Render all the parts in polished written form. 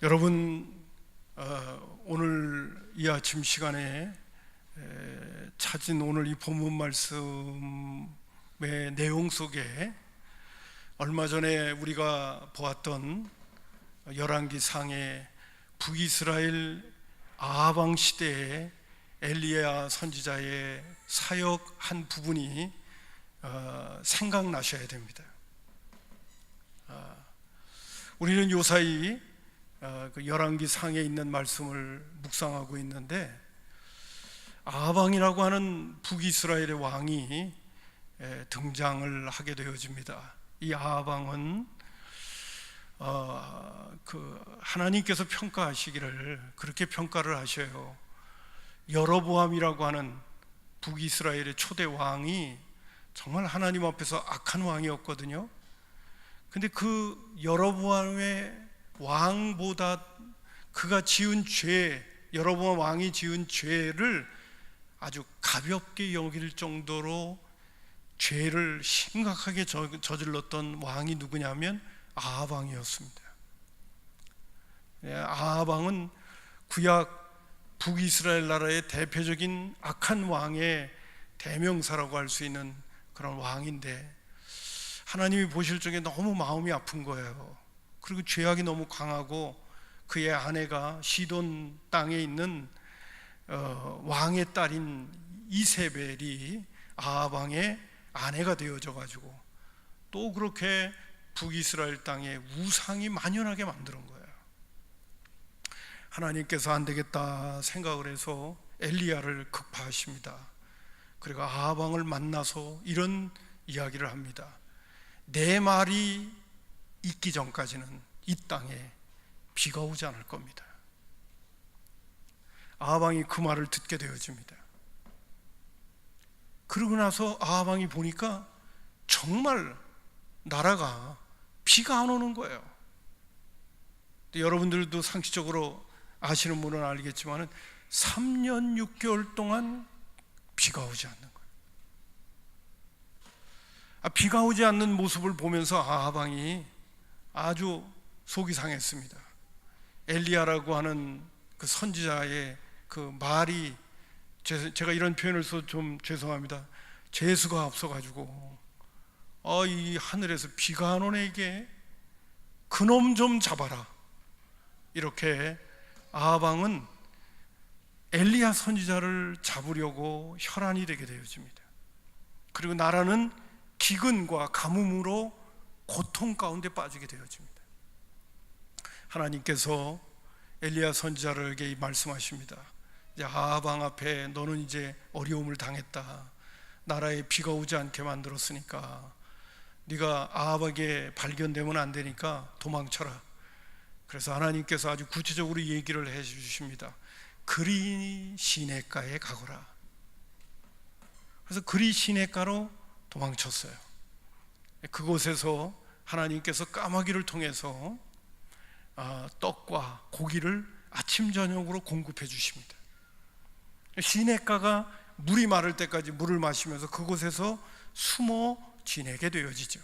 여러분, 오늘 이 아침 시간에 찾은 오늘 이 본문 말씀의 내용 속에 얼마 전에 우리가 보았던 열왕기상의 북이스라엘 아하방 시대의 엘리야 선지자의 사역 한 부분이 생각나셔야 됩니다. 우리는 요사이 그 열왕기상에 있는 말씀을 묵상하고 있는데, 아하방이라고 하는 북이스라엘의 왕이 등장을 하게 되어집니다. 이 아하방은 하나님께서 평가하시기를 그렇게 평가를 하셔요. 여로보암이라고 하는 북이스라엘의 초대 왕이 정말 하나님 앞에서 악한 왕이었거든요. 근데 그 여로보암의 왕보다 그가 지은 죄, 여로보암 왕이 지은 죄를 아주 가볍게 여길 정도로 죄를 심각하게 저질렀던 왕이 누구냐면 아하방이었습니다. 아하방은 구약 북이스라엘 나라의 대표적인 악한 왕의 대명사라고 할 수 있는 그런 왕인데, 하나님이 보실 적에 너무 마음이 아픈 거예요. 그리고 죄악이 너무 강하고 그의 아내가 시돈 땅에 있는 왕의 딸인 이세벨이 아하방의 아내가 되어져 가지고 또 그렇게 북이스라엘 땅에 우상이 만연하게 만드는 거예요. 하나님께서 안 되겠다 생각을 해서 엘리야를 급파하십니다. 그리고 아하방을 만나서 이런 이야기를 합니다. 내 말이 있기 전까지는 이 땅에 비가 오지 않을 겁니다. 아하방이 그 말을 듣게 되어집니다. 그러고 나서 아하방이 보니까 정말 나라가 비가 안 오는 거예요. 여러분들도 상식적으로 아시는 분은 알겠지만 3년 6개월 동안 비가 오지 않는 거예요. 비가 오지 않는 모습을 보면서 아하방이 아주 속이 상했습니다. 엘리야라고 하는 그 선지자의 그 말이, 제가 이런 표현을 써서 좀 죄송합니다. 재수가 없어가지고 이 하늘에서 비가 안 오네, 이게 그놈 좀 잡아라, 이렇게 아하방은 엘리야 선지자를 잡으려고 혈안이 되게 되어집니다. 그리고 나라는 기근과 가뭄으로 고통 가운데 빠지게 되어집니다. 하나님께서 엘리야 선지자에게 말씀하십니다. 이제 아하방 앞에 너는 이제 어려움을 당했다. 나라에 비가 오지 않게 만들었으니까 네가 아합에게 발견되면 안 되니까 도망쳐라. 그래서 하나님께서 아주 구체적으로 얘기를 해 주십니다. 그리 시내가에 가거라. 그래서 그리 시내가로 도망쳤어요. 그곳에서 하나님께서 까마귀를 통해서 떡과 고기를 아침 저녁으로 공급해 주십니다. 시내가가 물이 마를 때까지 물을 마시면서 그곳에서 숨어 지내게 되어지죠.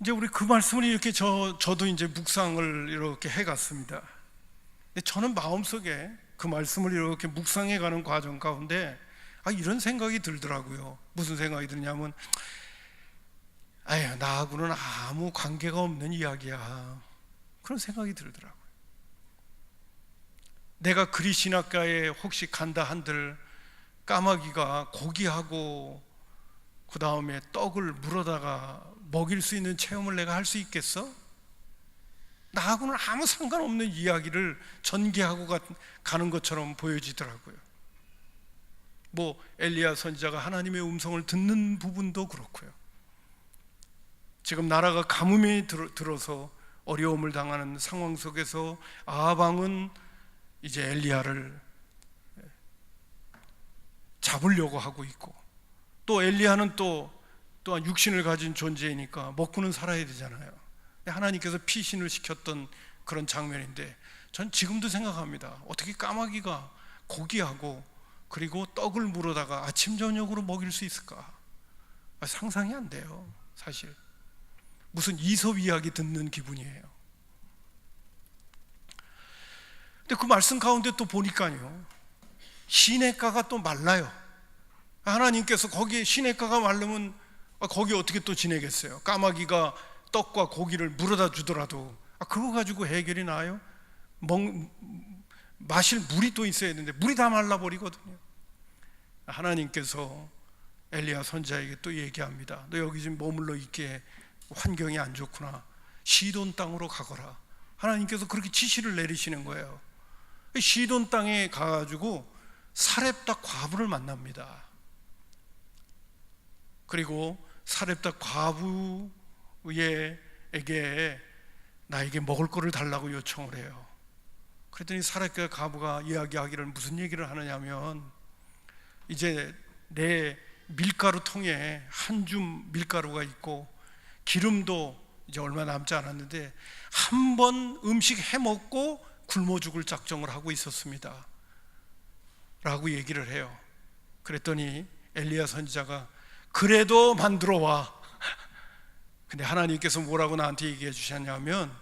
이제 우리 그 말씀을 이렇게 저도 이제 묵상을 이렇게 해갔습니다. 근데 저는 마음속에 그 말씀을 이렇게 묵상해 가는 과정 가운데 이런 생각이 들더라고요. 무슨 생각이 드냐면, 나하고는 아무 관계가 없는 이야기야, 그런 생각이 들더라고요. 내가 그리 시냇가에 혹시 간다 한들 까마귀가 고기하고 그 다음에 떡을 물어다가 먹일 수 있는 체험을 내가 할 수 있겠어? 나하고는 아무 상관없는 이야기를 전개하고 가는 것처럼 보여지더라고요. 엘리야 선지자가 하나님의 음성을 듣는 부분도 그렇고요. 지금 나라가 가뭄이 들어서 어려움을 당하는 상황 속에서 아하방은 이제 엘리야를 잡으려고 하고 있고, 또 엘리야는 또한 육신을 가진 존재이니까 먹고는 살아야 되잖아요. 하나님께서 피신을 시켰던 그런 장면인데, 전 지금도 생각합니다. 어떻게 까마귀가 고기하고 그리고 떡을 물어다가 아침 저녁으로 먹일 수 있을까? 상상이 안 돼요, 사실. 무슨 이솝 이야기 듣는 기분이에요. 근데 그 말씀 가운데 또 보니까요, 시냇가가 또 말라요. 하나님께서 거기에 시냇가가 말르면 거기 어떻게 또 지내겠어요? 까마귀가 떡과 고기를 물어다 주더라도 그거 가지고 해결이 나요? 마실 물이 또 있어야 되는데 물이 다 말라버리거든요. 하나님께서 엘리야 선지자에게 또 얘기합니다. 너 여기 지금 머물러 있기에 환경이 안 좋구나. 시돈 땅으로 가거라. 하나님께서 그렇게 지시를 내리시는 거예요. 시돈 땅에 가가지고 사렙다 과부를 만납니다. 그리고 사렙다 과부에게 나에게 먹을 거를 달라고 요청을 해요. 그랬더니 사렙다 과부가 이야기하기를 무슨 얘기를 하느냐면, 이제 내 밀가루 통에 한 줌 밀가루가 있고 기름도 이제 얼마 남지 않았는데 한 번 음식 해먹고 굶어 죽을 작정을 하고 있었습니다 라고 얘기를 해요. 그랬더니 엘리야 선지자가 그래도 만들어 와. 근데 하나님께서 뭐라고 나한테 얘기해 주셨냐면,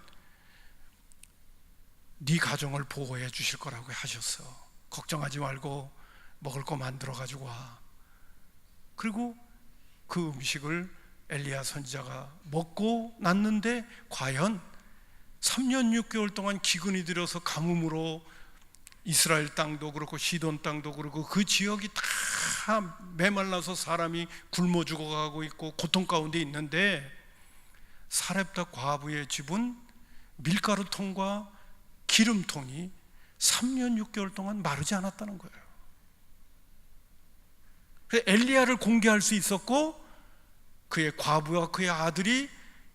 네 가정을 보호해 주실 거라고 하셨어. 걱정하지 말고 먹을 거 만들어 가지고 와. 그리고 그 음식을 엘리야 선지자가 먹고 났는데 과연 3년 6개월 동안 기근이 들어서 가뭄으로 이스라엘 땅도 그렇고 시돈 땅도 그렇고 그 지역이 다 메말라서 사람이 굶어 죽어가고 있고 고통 가운데 있는데, 사렙다 과부의 집은 밀가루통과 기름통이 3년 6개월 동안 마르지 않았다는 거예요. 그래서 엘리야를 공개할 수 있었고, 그의 과부와 그의 아들이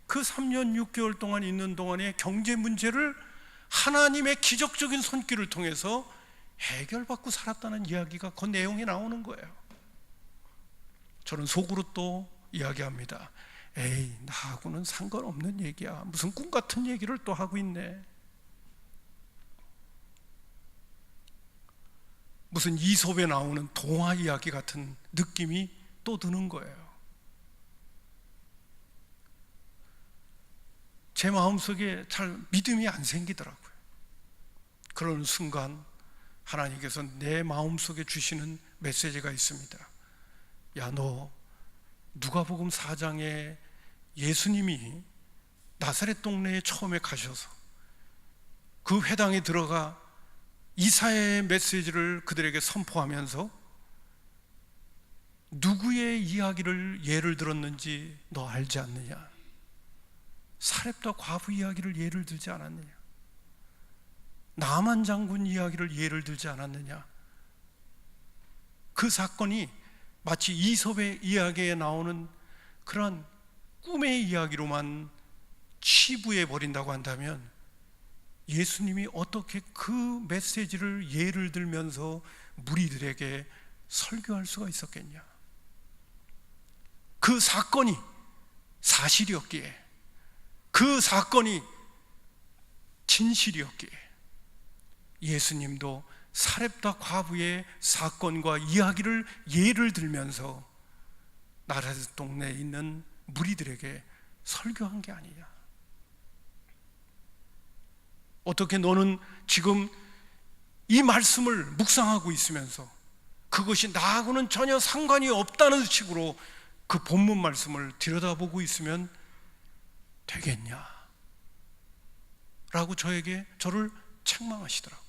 그 3년 6개월 동안 있는 동안의 경제 문제를 하나님의 기적적인 손길을 통해서 해결받고 살았다는 이야기가 그 내용에 나오는 거예요. 저는 속으로 또 이야기합니다. 에이, 나하고는 상관없는 얘기야. 무슨 꿈 같은 얘기를 또 하고 있네. 무슨 이솝에 나오는 동화 이야기 같은 느낌이 또 드는 거예요. 제 마음속에 잘 믿음이 안 생기더라고요. 그런 순간 하나님께서 내 마음속에 주시는 메시지가 있습니다. 야, 너 누가복음 4장에 예수님이 나사렛 동네에 처음에 가셔서 그 회당에 들어가 이사야의 메시지를 그들에게 선포하면서 누구의 이야기를 예를 들었는지 너 알지 않느냐? 사렙다 과부 이야기를 예를 들지 않았느냐? 나만 장군 이야기를 예를 들지 않았느냐? 그 사건이 마치 이솝의 이야기에 나오는 그런 꿈의 이야기로만 치부해 버린다고 한다면, 예수님이 어떻게 그 메시지를 예를 들면서 무리들에게 설교할 수가 있었겠냐? 그 사건이 사실이었기에, 그 사건이 진실이었기에 예수님도 사렙다 과부의 사건과 이야기를 예를 들면서 나사렛 동네에 있는 무리들에게 설교한 게 아니냐? 어떻게 너는 지금 이 말씀을 묵상하고 있으면서 그것이 나하고는 전혀 상관이 없다는 식으로 그 본문 말씀을 들여다보고 있으면 되겠냐? 라고 저를 책망하시더라고요.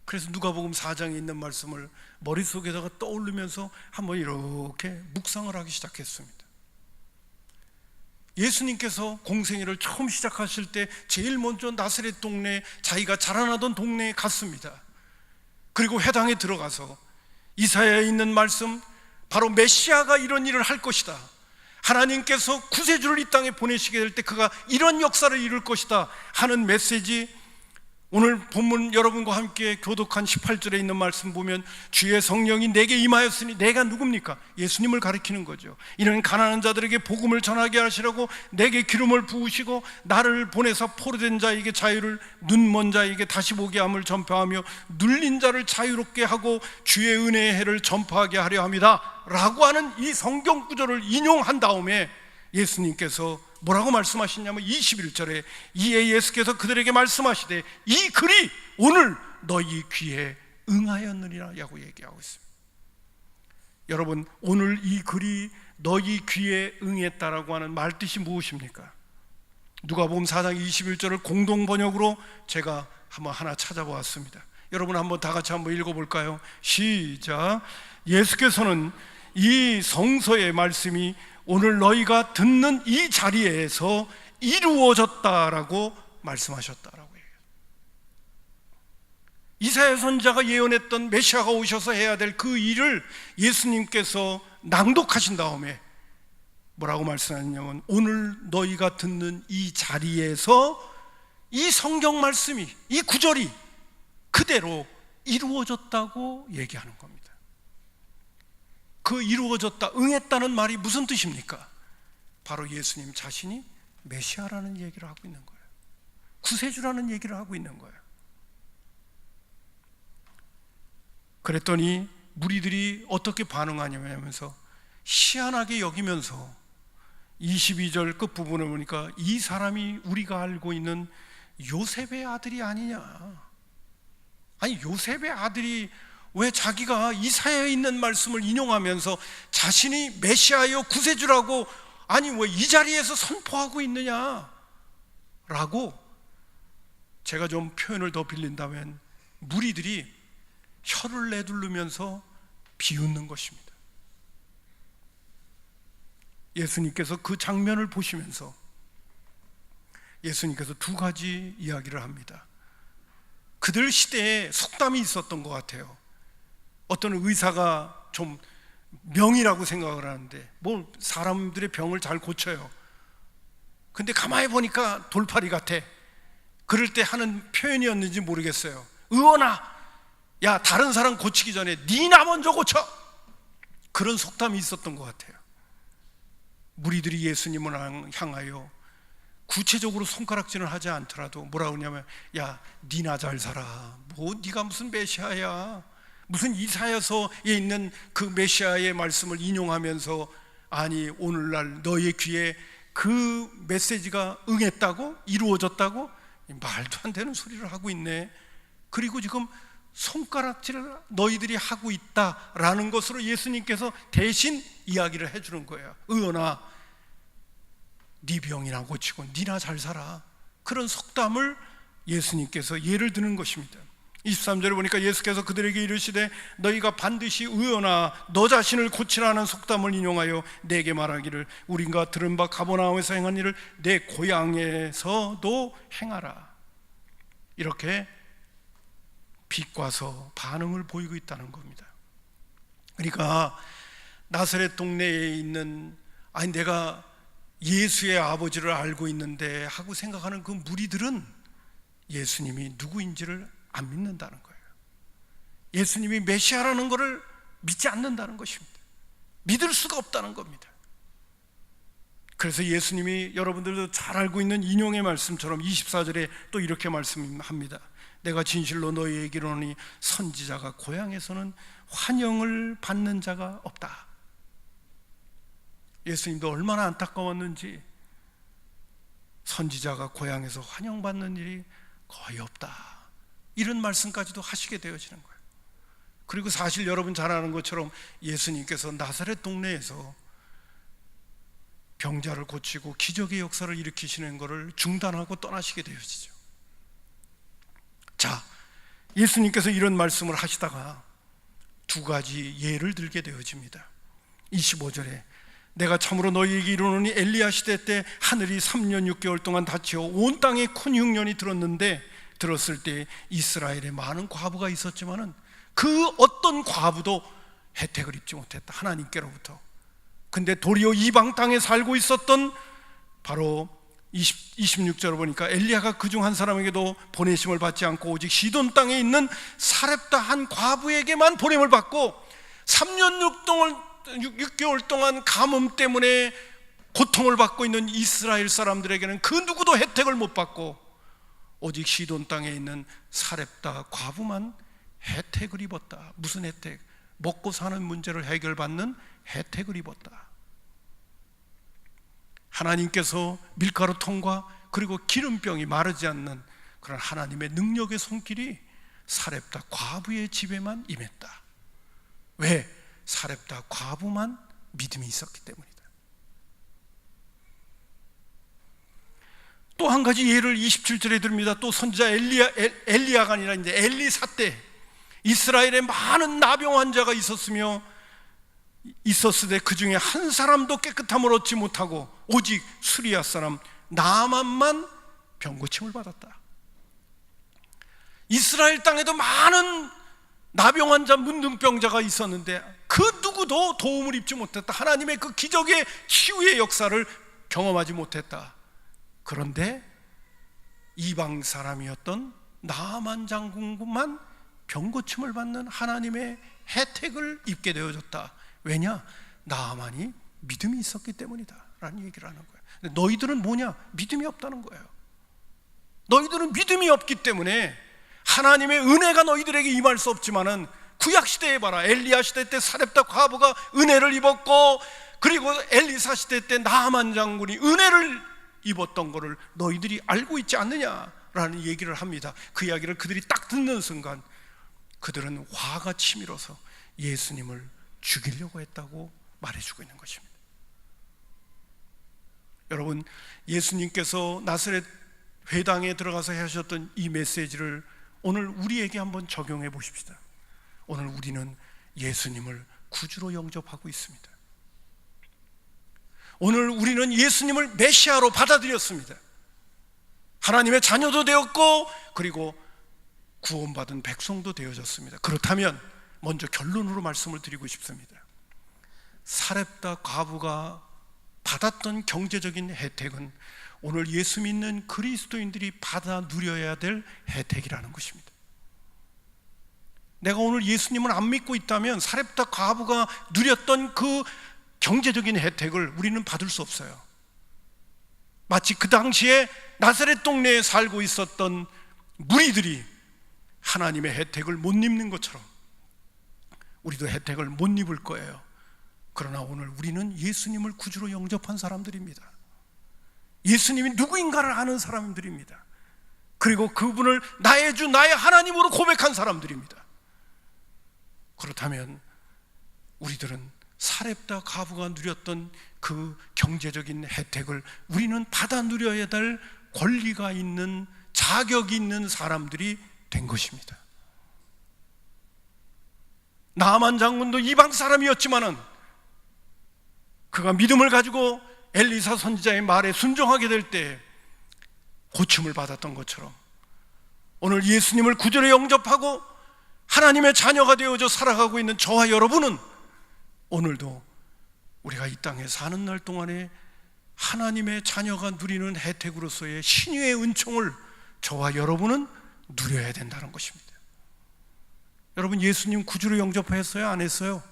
그래서 누가복음 4장에 있는 말씀을 머릿속에다가 떠올리면서 한번 이렇게 묵상을 하기 시작했습니다. 예수님께서 공생애를 처음 시작하실 때 제일 먼저 나사렛 동네, 자기가 자라나던 동네에 갔습니다. 그리고 회당에 들어가서 이사야에 있는 말씀, 바로 메시아가 이런 일을 할 것이다, 하나님께서 구세주를 이 땅에 보내시게 될 때 그가 이런 역사를 이룰 것이다 하는 메시지, 오늘 본문 여러분과 함께 교독한 18절에 있는 말씀 보면 주의 성령이 내게 임하였으니, 내가 누굽니까? 예수님을 가리키는 거죠. 이는 가난한 자들에게 복음을 전하게 하시려고 내게 기름을 부으시고 나를 보내사 포로된 자에게 자유를, 눈먼 자에게 다시 보게 함을 전파하며 눌린 자를 자유롭게 하고 주의 은혜의 해를 전파하게 하려 합니다 라고 하는 이 성경 구절을 인용한 다음에 예수님께서 뭐라고 말씀하시냐면 21절에 이에 예수께서 그들에게 말씀하시되 이 글이 오늘 너희 귀에 응하였느니라고 얘기하고 있습니다. 여러분, 오늘 이 글이 너희 귀에 응했다라고 하는 말뜻이 무엇입니까? 누가복음 4장 21절을 공동 번역으로 제가 한번 하나 찾아보았습니다. 여러분 한번 다 같이 한번 읽어볼까요? 시작. 예수께서는 이 성서의 말씀이 오늘 너희가 듣는 이 자리에서 이루어졌다라고 말씀하셨다라고 해요. 이사야 선지자가 예언했던 메시아가 오셔서 해야 될 그 일을 예수님께서 낭독하신 다음에 뭐라고 말씀하냐면 오늘 너희가 듣는 이 자리에서 이 성경 말씀이, 이 구절이 그대로 이루어졌다고 얘기하는 겁니다. 그 이루어졌다, 응했다는 말이 무슨 뜻입니까? 바로 예수님 자신이 메시아라는 얘기를 하고 있는 거예요. 구세주라는 얘기를 하고 있는 거예요. 그랬더니 무리들이 어떻게 반응하냐면서 희한하게 여기면서 22절 끝부분을 보니까 이 사람이 우리가 알고 있는 요셉의 아들이 아니냐. 아니, 요셉의 아들이 왜 자기가 이사야에 있는 말씀을 인용하면서 자신이 메시아여 구세주라고 아니 왜 이 자리에서 선포하고 있느냐 라고, 제가 좀 표현을 더 빌린다면 무리들이 혀를 내두르면서 비웃는 것입니다. 예수님께서 그 장면을 보시면서 예수님께서 두 가지 이야기를 합니다. 그들 시대에 속담이 있었던 것 같아요. 어떤 의사가 좀 명이라고 생각을 하는데 뭐 사람들의 병을 잘 고쳐요. 근데 가만히 보니까 돌팔이 같아. 그럴 때 하는 표현이었는지 모르겠어요. 의원아, 야 다른 사람 고치기 전에 니나 먼저 고쳐. 그런 속담이 있었던 것 같아요. 무리들이 예수님을 향하여 구체적으로 손가락질을 하지 않더라도 뭐라고 하냐면 야 니나 잘 살아. 뭐 니가 무슨 메시아야. 무슨 이사야서에 있는 그 메시아의 말씀을 인용하면서 아니 오늘날 너의 귀에 그 메시지가 응했다고? 이루어졌다고? 말도 안 되는 소리를 하고 있네. 그리고 지금 손가락질을 너희들이 하고 있다라는 것으로 예수님께서 대신 이야기를 해주는 거예요. 의원아, 네 병이나 고치고 니나 잘 살아. 그런 속담을 예수님께서 예를 드는 것입니다. 23절에 보니까 예수께서 그들에게 이르시되 너희가 반드시 의원아 너 자신을 고치라는 속담을 인용하여 내게 말하기를 우리가 들은 바 가버나움에서 행한 일을 내 고향에서도 행하라. 이렇게 비꼬아서 반응을 보이고 있다는 겁니다. 그러니까 나사렛 동네에 있는 아니 내가 예수의 아버지를 알고 있는데 하고 생각하는 그 무리들은 예수님이 누구인지를 안 믿는다는 거예요. 예수님이 메시아라는 것을 믿지 않는다는 것입니다. 믿을 수가 없다는 겁니다. 그래서 예수님이 여러분들도 잘 알고 있는 인용의 말씀처럼 24절에 또 이렇게 말씀합니다. 내가 진실로 너희에게 이르노니 선지자가 고향에서는 환영을 받는 자가 없다. 예수님도 얼마나 안타까웠는지 선지자가 고향에서 환영받는 일이 거의 없다, 이런 말씀까지도 하시게 되어지는 거예요. 그리고 사실 여러분 잘 아는 것처럼 예수님께서 나사렛 동네에서 병자를 고치고 기적의 역사를 일으키시는 것을 중단하고 떠나시게 되어지죠. 자, 예수님께서 이런 말씀을 하시다가 두 가지 예를 들게 되어집니다. 25절에 내가 참으로 너희에게 이르노니 엘리야 시대 때 하늘이 3년 6개월 동안 닫혀 온 땅에 큰 흉년이 들었을 때 이스라엘에 많은 과부가 있었지만은 그 어떤 과부도 혜택을 입지 못했다, 하나님께로부터. 근데 도리어 이방 땅에 살고 있었던 바로 26절을 보니까 엘리야가 그중 한 사람에게도 보내심을 받지 않고 오직 시돈 땅에 있는 사렙다 한 과부에게만 보냄을 받고 3년 6개월 동안 가뭄 때문에 고통을 받고 있는 이스라엘 사람들에게는 그 누구도 혜택을 못 받고 오직 시돈 땅에 있는 사렙다 과부만 혜택을 입었다. 무슨 혜택? 먹고 사는 문제를 해결받는 혜택을 입었다. 하나님께서 밀가루통과 그리고 기름병이 마르지 않는 그런 하나님의 능력의 손길이 사렙다 과부의 집에만 임했다. 왜? 사렙다 과부만 믿음이 있었기 때문이다. 또 한 가지 예를 27절에 듭니다. 또 선지자 엘리야가 아니라 이제 엘리사 때 이스라엘에 많은 나병 환자가 있었을 때 그 중에 한 사람도 깨끗함을 얻지 못하고 오직 수리아 사람 나만만 병고침을 받았다. 이스라엘 땅에도 많은 나병 환자 문둥병자가 있었는데 그 누구도 도움을 입지 못했다. 하나님의 그 기적의 치유의 역사를 경험하지 못했다. 그런데 이방 사람이었던 나만 장군만 병고침을 받는 하나님의 혜택을 입게 되어졌다. 왜냐? 나만이 믿음이 있었기 때문이다 라는 얘기를 하는 거예요. 근데 너희들은 뭐냐? 믿음이 없다는 거예요. 너희들은 믿음이 없기 때문에 하나님의 은혜가 너희들에게 임할 수 없지만은 구약시대에 봐라. 엘리야 시대 때 사렙다 과부가 은혜를 입었고, 그리고 엘리사 시대 때 나만 장군이 은혜를 입었던 것을 너희들이 알고 있지 않느냐라는 얘기를 합니다. 그 이야기를 그들이 딱 듣는 순간 그들은 화가 치밀어서 예수님을 죽이려고 했다고 말해주고 있는 것입니다. 여러분, 예수님께서 나사렛 회당에 들어가서 하셨던 이 메시지를 오늘 우리에게 한번 적용해 보십시다. 오늘 우리는 예수님을 구주로 영접하고 있습니다. 오늘 우리는 예수님을 메시아로 받아들였습니다. 하나님의 자녀도 되었고 그리고 구원받은 백성도 되어졌습니다. 그렇다면 먼저 결론으로 말씀을 드리고 싶습니다. 사렙다 과부가 받았던 경제적인 혜택은 오늘 예수 믿는 그리스도인들이 받아 누려야 될 혜택이라는 것입니다. 내가 오늘 예수님을 안 믿고 있다면 사렙다 과부가 누렸던 그 경제적인 혜택을 우리는 받을 수 없어요. 마치 그 당시에 나사렛 동네에 살고 있었던 무리들이 하나님의 혜택을 못 입는 것처럼 우리도 혜택을 못 입을 거예요. 그러나 오늘 우리는 예수님을 구주로 영접한 사람들입니다. 예수님이 누구인가를 아는 사람들입니다. 그리고 그분을 나의 주, 나의 하나님으로 고백한 사람들입니다. 그렇다면 우리들은 사렙다 과부가 누렸던 그 경제적인 혜택을 우리는 받아 누려야 될 권리가 있는, 자격이 있는 사람들이 된 것입니다. 나만 장군도 이방 사람이었지만은 그가 믿음을 가지고 엘리사 선지자의 말에 순종하게 될 때 고침을 받았던 것처럼 오늘 예수님을 구주로 영접하고 하나님의 자녀가 되어져 살아가고 있는 저와 여러분은 오늘도 우리가 이 땅에 사는 날 동안에 하나님의 자녀가 누리는 혜택으로서의 신유의 은총을 저와 여러분은 누려야 된다는 것입니다. 여러분, 예수님 구주로 영접했어요? 안 했어요?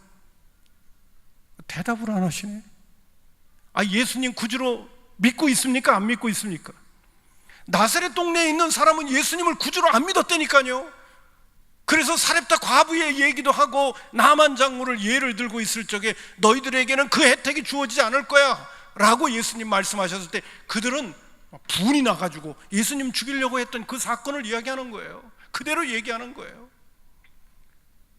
대답을 안 하시네. 예수님 구주로 믿고 있습니까? 안 믿고 있습니까? 나사렛 동네에 있는 사람은 예수님을 구주로 안 믿었다니까요. 그래서 사렙다 과부의 얘기도 하고 나만 장군을 예를 들고 있을 적에 너희들에게는 그 혜택이 주어지지 않을 거야 라고 예수님 말씀하셨을 때 그들은 분이 나가지고 예수님 죽이려고 했던 그 사건을 이야기하는 거예요. 그대로 얘기하는 거예요.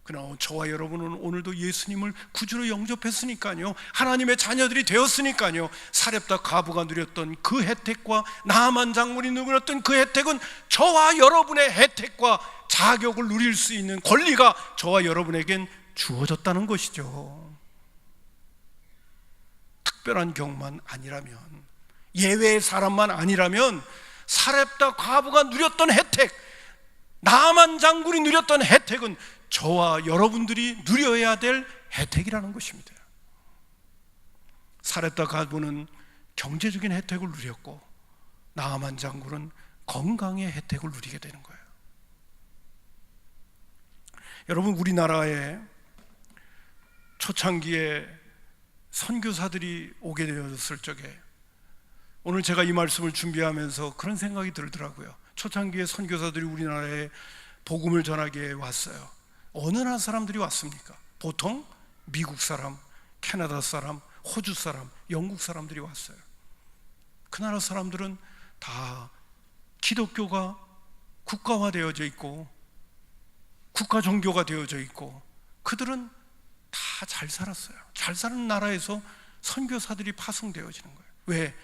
그러나 저와 여러분은 오늘도 예수님을 구주로 영접했으니까요, 하나님의 자녀들이 되었으니까요, 사렙다 과부가 누렸던 그 혜택과 나만 장군이 누렸던 그 혜택은 저와 여러분의 혜택과 자격을 누릴 수 있는 권리가 저와 여러분에겐 주어졌다는 것이죠. 특별한 경우만 아니라면, 예외의 사람만 아니라면 사렙다 과부가 누렸던 혜택, 나만 장군이 누렸던 혜택은 저와 여러분들이 누려야 될 혜택이라는 것입니다. 사렙다 과부는 경제적인 혜택을 누렸고 나만 장군은 건강의 혜택을 누리게 되는 거예요. 여러분, 우리나라에 초창기에 선교사들이 오게 되었을 적에 오늘 제가 이 말씀을 준비하면서 그런 생각이 들더라고요. 초창기에 선교사들이 우리나라에 복음을 전하게 왔어요. 어느 나라 사람들이 왔습니까? 보통 미국 사람, 캐나다 사람, 호주 사람, 영국 사람들이 왔어요. 그 나라 사람들은 다 기독교가 국가화되어져 있고 국가 종교가 되어져 있고 그들은 다 잘 살았어요. 잘 사는 나라에서 선교사들이 파송되어지는 거예요. 왜?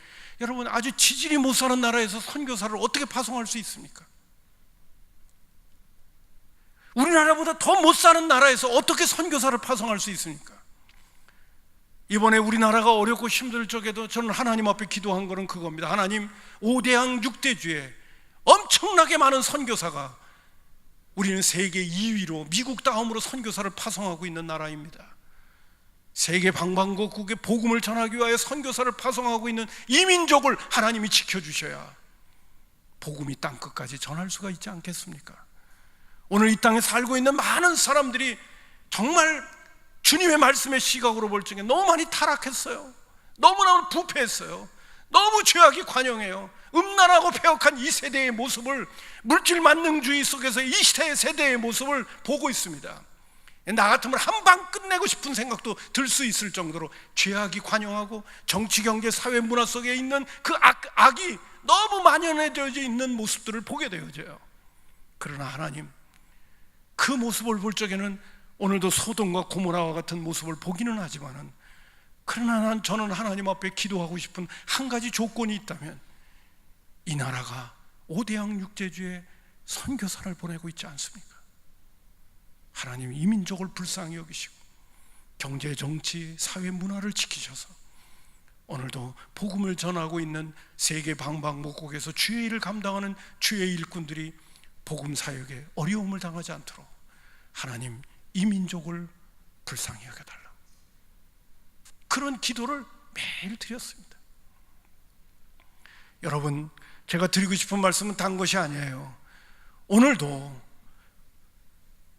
여러분, 아주 지질이 못 사는 나라에서 선교사를 어떻게 파송할 수 있습니까? 우리나라보다 더 못 사는 나라에서 어떻게 선교사를 파송할 수 있습니까? 이번에 우리나라가 어렵고 힘들 적에도 저는 하나님 앞에 기도한 거는 그겁니다. 하나님, 5대양 6대주에 엄청나게 많은 선교사가, 우리는 세계 2위로 미국 다음으로 선교사를 파송하고 있는 나라입니다. 세계 방방곡곡에 복음을 전하기 위하여 선교사를 파송하고 있는 이 민족을 하나님이 지켜주셔야 복음이 땅끝까지 전할 수가 있지 않겠습니까? 오늘 이 땅에 살고 있는 많은 사람들이 정말 주님의 말씀의 시각으로 볼 적에 너무 많이 타락했어요. 너무나 부패했어요. 너무 죄악이 관영해요. 음란하고 폐역한 이 세대의 모습을, 물질 만능주의 속에서 이 세대의 모습을 보고 있습니다. 나 같으면 한 방 끝내고 싶은 생각도 들 수 있을 정도로 죄악이 관영하고 정치, 경제, 사회, 문화 속에 있는 그 악이 너무 만연해져 있는 모습들을 보게 되어져요. 그러나 하나님, 그 모습을 볼 적에는 오늘도 소돔과 고모라와 같은 모습을 보기는 하지만은, 그러나 저는 하나님 앞에 기도하고 싶은 한 가지 조건이 있다면, 이 나라가 5대양 6제주에 선교사를 보내고 있지 않습니까? 하나님, 이 민족을 불쌍히 여기시고 경제, 정치, 사회, 문화를 지키셔서 오늘도 복음을 전하고 있는 세계 방방곡곡에서 주의 일을 감당하는 주의 일꾼들이 복음 사역에 어려움을 당하지 않도록 하나님, 이 민족을 불쌍히 여겨달라, 그런 기도를 매일 드렸습니다. 여러분, 제가 드리고 싶은 말씀은 단 것이 아니에요. 오늘도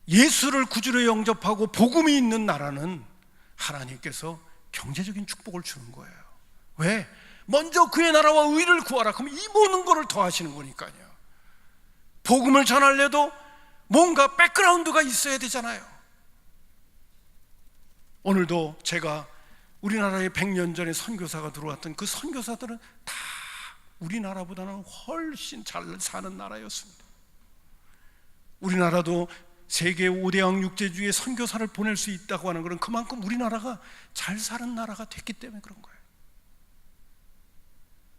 예수를 구주로 영접하고 복음이 있는 나라는 하나님께서 경제적인 축복을 주는 거예요. 왜? 먼저 그의 나라와 의를 구하라. 그럼 이 모든 것을 더하시는 거니까요. 복음을 전하려도 뭔가 백그라운드가 있어야 되잖아요. 오늘도 제가 우리나라에 100년 전에 선교사가 들어왔던 그 선교사들은 다 우리나라보다는 훨씬 잘 사는 나라였습니다. 우리나라도 세계 5대양 6제주에 선교사를 보낼 수 있다고 하는 것은 그만큼 우리나라가 잘 사는 나라가 됐기 때문에 그런 거예요.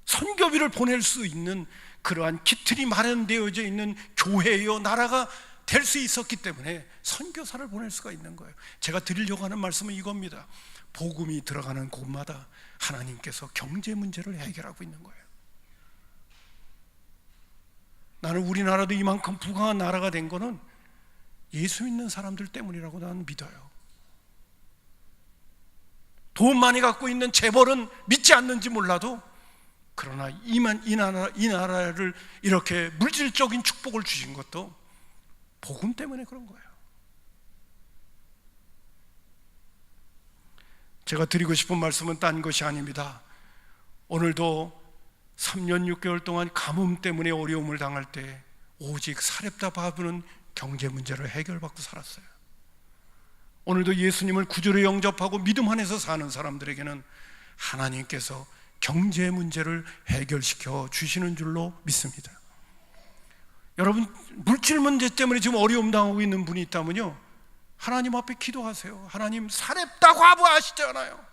선교비를 보낼 수 있는 그러한 기틀이 마련되어져 있는 교회요, 나라가 될 수 있었기 때문에 선교사를 보낼 수가 있는 거예요. 제가 드리려고 하는 말씀은 이겁니다. 복음이 들어가는 곳마다 하나님께서 경제 문제를 해결하고 있는 거예요. 나는 우리나라도 이만큼 부강한 나라가 된 거는 예수 믿는 사람들 때문이라고 나는 믿어요. 돈 많이 갖고 있는 재벌은 믿지 않는지 몰라도, 그러나 이 나라를 이렇게 물질적인 축복을 주신 것도 복음 때문에 그런 거예요. 제가 드리고 싶은 말씀은 딴 것이 아닙니다. 오늘도 3년 6개월 동안 가뭄 때문에 어려움을 당할 때 오직 사렙다 바브는 경제 문제를 해결받고 살았어요. 오늘도 예수님을 구주로 영접하고 믿음 안에서 사는 사람들에게는 하나님께서 경제 문제를 해결시켜 주시는 줄로 믿습니다. 여러분, 물질 문제 때문에 지금 어려움 당하고 있는 분이 있다면요, 하나님 앞에 기도하세요. 하나님, 사렙다 과부 아시잖아요.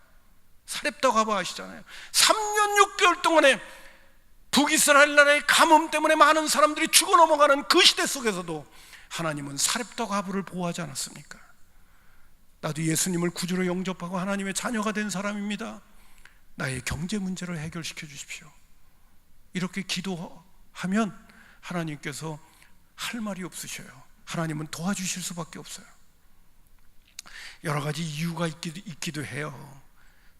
사렙다 과부 아시잖아요. 3년 6개월 동안에 북이스라엘 나라의 가뭄 때문에 많은 사람들이 죽어 넘어가는 그 시대 속에서도 하나님은 사렙다 과부를 보호하지 않았습니까? 나도 예수님을 구주로 영접하고 하나님의 자녀가 된 사람입니다. 나의 경제 문제를 해결시켜 주십시오. 이렇게 기도하면 하나님께서 할 말이 없으셔요. 하나님은 도와주실 수밖에 없어요. 여러 가지 이유가 있기도 해요.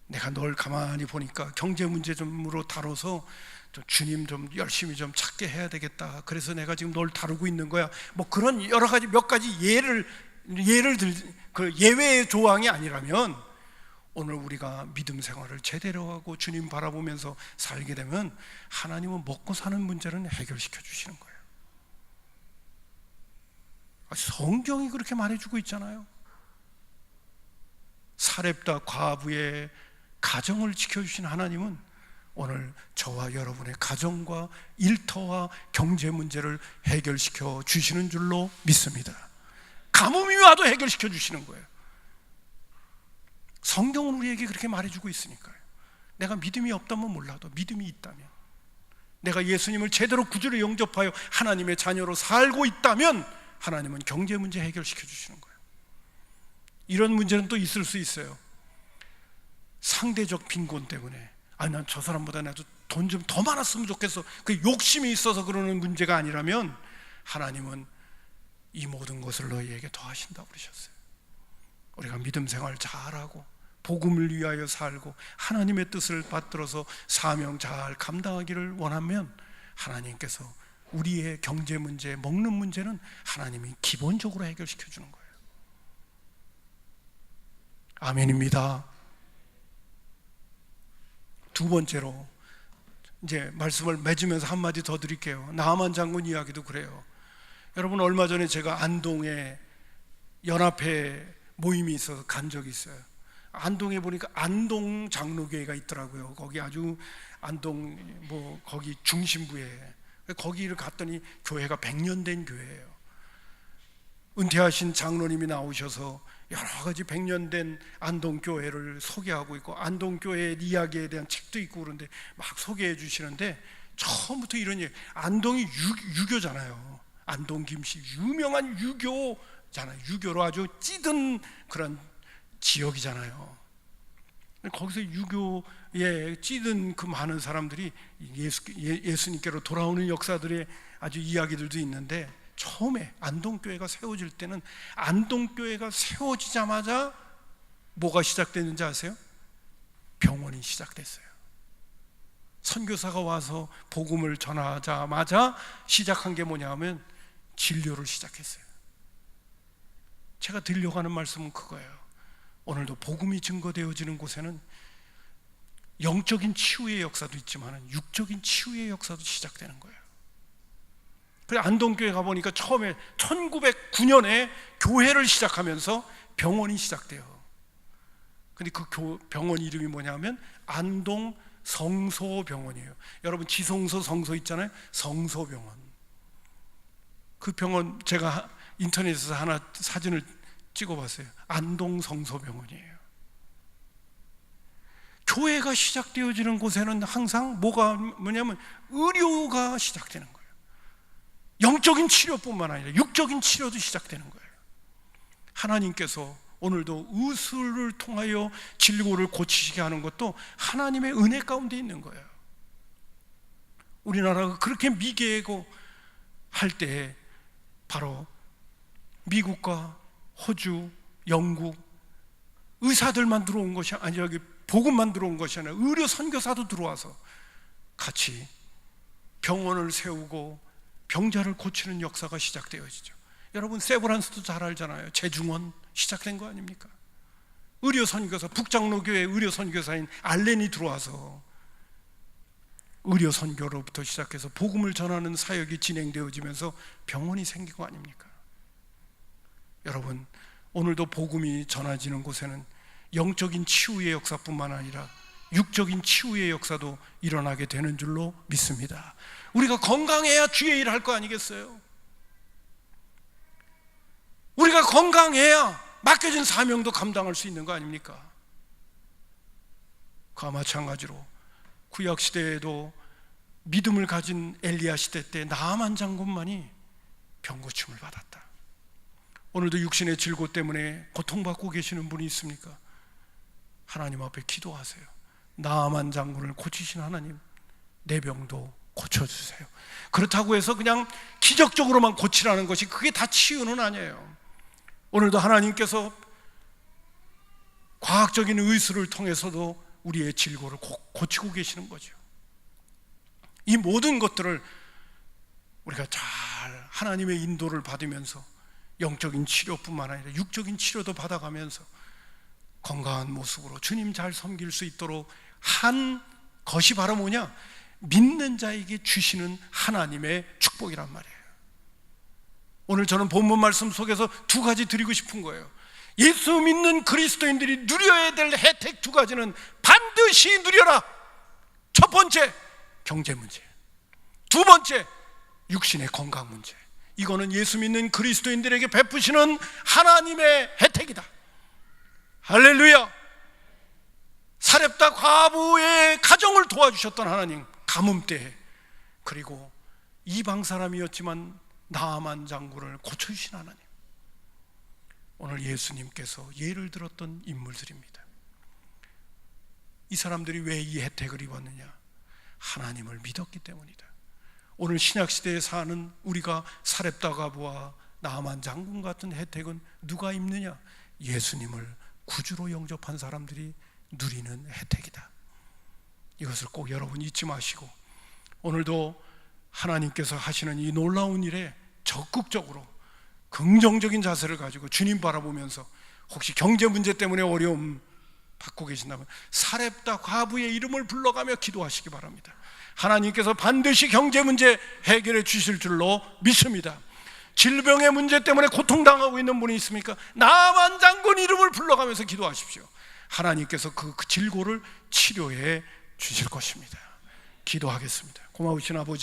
내가 널 가만히 보니까 경제 문제점으로 다뤄서 주님 좀 열심히 좀 찾게 해야 되겠다, 그래서 내가 지금 널 다루고 있는 거야, 뭐 그런 여러 가지 몇 가지 예를 그 예외의 조항이 아니라면, 오늘 우리가 믿음 생활을 제대로 하고 주님 바라보면서 살게 되면 하나님은 먹고 사는 문제는 해결시켜 주시는 거예요. 성경이 그렇게 말해주고 있잖아요. 사렙다 과부의 가정을 지켜주신 하나님은 오늘 저와 여러분의 가정과 일터와 경제 문제를 해결시켜 주시는 줄로 믿습니다. 가뭄이 와도 해결시켜 주시는 거예요. 성경은 우리에게 그렇게 말해주고 있으니까요. 내가 믿음이 없다면 몰라도 믿음이 있다면, 내가 예수님을 제대로 구주로 영접하여 하나님의 자녀로 살고 있다면 하나님은 경제 문제 해결시켜 주시는 거예요. 이런 문제는 또 있을 수 있어요. 상대적 빈곤 때문에 난 저 사람보다 나도 돈 좀 더 많았으면 좋겠어, 그 욕심이 있어서 그러는 문제가 아니라면 하나님은 이 모든 것을 너희에게 더하신다고 그러셨어요. 우리가 믿음 생활 잘하고 복음을 위하여 살고 하나님의 뜻을 받들어서 사명 잘 감당하기를 원하면 하나님께서 우리의 경제 문제, 먹는 문제는 하나님이 기본적으로 해결시켜 주는 거예요. 아멘입니다. 두 번째로 이제 말씀을 맺으면서 한마디 더 드릴게요. 나아만 장군 이야기도 그래요. 여러분, 얼마 전에 제가 안동에 연합회 모임이 있어서 간 적이 있어요. 안동에 보니까 안동 장로교회가 있더라고요. 거기 아주 안동 거기 중심부에, 거기를 갔더니 교회가 100년 된 교회예요. 은퇴하신 장로님이 나오셔서 여러 가지 100년 된 안동교회를 소개하고 있고 안동교회 이야기에 대한 책도 있고 그런데 막 소개해 주시는데, 처음부터 이런 얘기, 안동이 유교잖아요. 안동 김씨 유명한 유교잖아요. 유교로 아주 찌든 그런 지역이잖아요. 거기서 유교에 찌든 그 많은 사람들이 예수님께로 돌아오는 역사들의 아주 이야기들도 있는데, 처음에 안동교회가 세워질 때는 안동교회가 세워지자마자 뭐가 시작됐는지 아세요? 병원이 시작됐어요. 선교사가 와서 복음을 전하자마자 시작한 게 뭐냐 하면 진료를 시작했어요. 제가 드리려고 하는 말씀은 그거예요. 오늘도 복음이 증거되어지는 곳에는 영적인 치유의 역사도 있지만 육적인 치유의 역사도 시작되는 거예요. 그래, 안동교회 가보니까 처음에 1909년에 교회를 시작하면서 병원이 시작돼요. 근데 그 병원 이름이 뭐냐면 안동 성소병원이에요. 여러분, 지성소 성소 있잖아요. 성소병원. 그 병원 제가 인터넷에서 하나 사진을 찍어봤어요. 안동 성소병원이에요. 교회가 시작되어지는 곳에는 항상 뭐냐면 의료가 시작되는 거예요. 영적인 치료뿐만 아니라 육적인 치료도 시작되는 거예요. 하나님께서 오늘도 의술을 통하여 질고를 고치시게 하는 것도 하나님의 은혜 가운데 있는 거예요. 우리나라가 그렇게 미개고 할 때 바로 미국과 호주, 영국 의사들만 들어온 것이 아니라 복음만 들어온 것이 아니라 의료 선교사도 들어와서 같이 병원을 세우고 병자를 고치는 역사가 시작되어지죠. 여러분, 세브란스도 잘 알잖아요. 재중원 시작된 거 아닙니까? 의료 선교사, 북장로교회 의료 선교사인 알렌이 들어와서 의료 선교로부터 시작해서 복음을 전하는 사역이 진행되어지면서 병원이 생긴 거 아닙니까? 여러분, 오늘도 복음이 전해지는 곳에는 영적인 치유의 역사뿐만 아니라 육적인 치유의 역사도 일어나게 되는 줄로 믿습니다. 우리가 건강해야 주의 일을 할 거 아니겠어요? 우리가 건강해야 맡겨진 사명도 감당할 수 있는 거 아닙니까? 그와 마찬가지로 구약 시대에도 믿음을 가진 엘리야 시대 때 나아만 장군만이 병고침을 받았다. 오늘도 육신의 질고 때문에 고통받고 계시는 분이 있습니까? 하나님 앞에 기도하세요. 나아만 장군을 고치신 하나님, 내 병도 고쳐주세요. 그렇다고 해서 그냥 기적적으로만 고치라는 것이 그게 다 치유는 아니에요. 오늘도 하나님께서 과학적인 의술을 통해서도 우리의 질고를 고치고 계시는 거죠. 이 모든 것들을 우리가 잘 하나님의 인도를 받으면서 영적인 치료뿐만 아니라 육적인 치료도 받아가면서 건강한 모습으로 주님 잘 섬길 수 있도록 한 것이 바로 뭐냐? 믿는 자에게 주시는 하나님의 축복이란 말이에요. 오늘 저는 본문 말씀 속에서 두 가지 드리고 싶은 거예요. 예수 믿는 그리스도인들이 누려야 될 혜택 두 가지는 반드시 누려라. 첫 번째, 경제 문제. 두 번째, 육신의 건강 문제. 이거는 예수 믿는 그리스도인들에게 베푸시는 하나님의 혜택이다. 할렐루야. 사렙다 과부의 가정을 도와주셨던 하나님, 가뭄 때에. 그리고 이방 사람이었지만 나아만 장군을 고쳐주신 하나님. 오늘 예수님께서 예를 들었던 인물들입니다. 이 사람들이 왜 이 혜택을 입었느냐? 하나님을 믿었기 때문이다. 오늘 신약시대에 사는 우리가 사렙다 과부와 나아만 장군 같은 혜택은 누가 입느냐? 예수님을 구주로 영접한 사람들이 누리는 혜택이다. 이것을 꼭 여러분 잊지 마시고, 오늘도 하나님께서 하시는 이 놀라운 일에 적극적으로 긍정적인 자세를 가지고 주님 바라보면서, 혹시 경제 문제 때문에 어려움 받고 계신다면 사렙다 과부의 이름을 불러가며 기도하시기 바랍니다. 하나님께서 반드시 경제 문제 해결해 주실 줄로 믿습니다. 질병의 문제 때문에 고통당하고 있는 분이 있습니까? 나아만 장군 이름을 불러가면서 기도하십시오. 하나님께서 그 질고를 치료해 주실 것입니다. 기도하겠습니다. 고마우신 아버지,